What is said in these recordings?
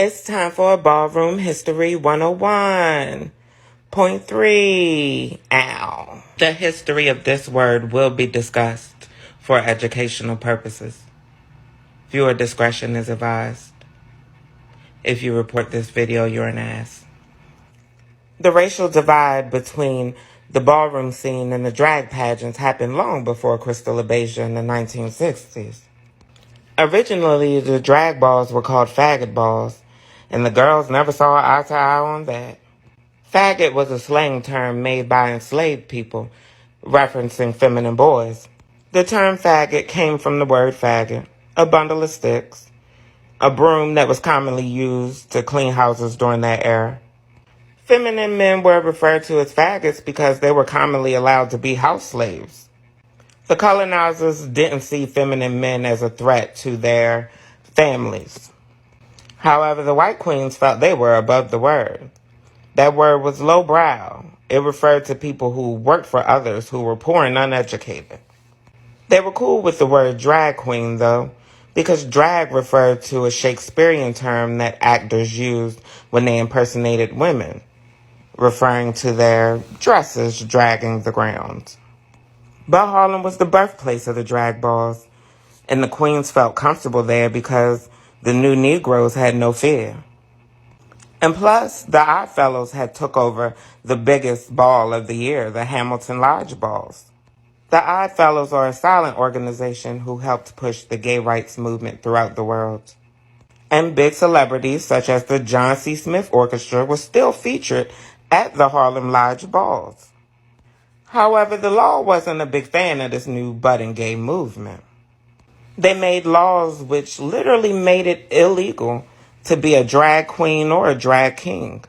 It's time for a Ballroom History 101.3. Ow. The history of this word will be discussed for educational purposes. Viewer discretion is advised. If you report this video, you're an ass. The racial divide between the ballroom scene and the drag pageants happened long before Crystal LaBeija in the 1960s. Originally, the drag balls were called faggot balls, and the girls never saw eye to eye on that. Faggot was a slang term made by enslaved people, referencing feminine boys. The term faggot came from the word faggot, a bundle of sticks, a broom that was commonly used to clean houses during that era. Feminine men were referred to as faggots because they were commonly allowed to be house slaves. The colonizers didn't see feminine men as a threat to their families. However, the white queens felt they were above the word. That word was lowbrow. It referred to people who worked for others who were poor and uneducated. They were cool with the word drag queen, though, because drag referred to a Shakespearean term that actors used when they impersonated women, referring to their dresses dragging the ground. But Harlem was the birthplace of the drag balls, and the queens felt comfortable there because the new Negroes had no fear. And plus, the Oddfellows had took over the biggest ball of the year, the Hamilton Lodge Balls. The Oddfellows are a silent organization who helped push the gay rights movement throughout the world. And big celebrities such as the John C. Smith Orchestra were still featured at the Harlem Lodge Balls. However, the law wasn't a big fan of this new budding gay movement. They made laws which literally made it illegal to be a drag queen or a drag king.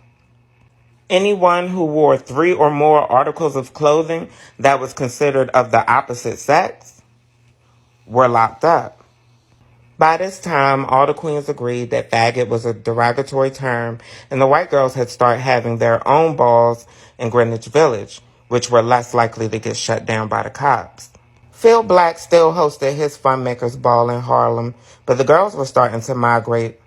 Anyone who wore 3 or more articles of clothing that was considered of the opposite sex were locked up. By this time, all the queens agreed that faggot was a derogatory term, and the white girls had started having their own balls in Greenwich Village, which were less likely to get shut down by the cops. Phil Black still hosted his Funmakers Ball in Harlem, but the girls were starting to migrate.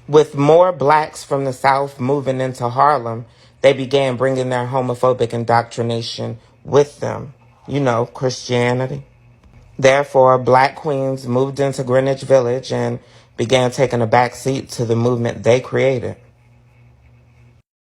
With more blacks from the South moving into Harlem, they began bringing their homophobic indoctrination with them. You know, Christianity. Therefore, black queens moved into Greenwich Village and began taking a back seat to the movement they created.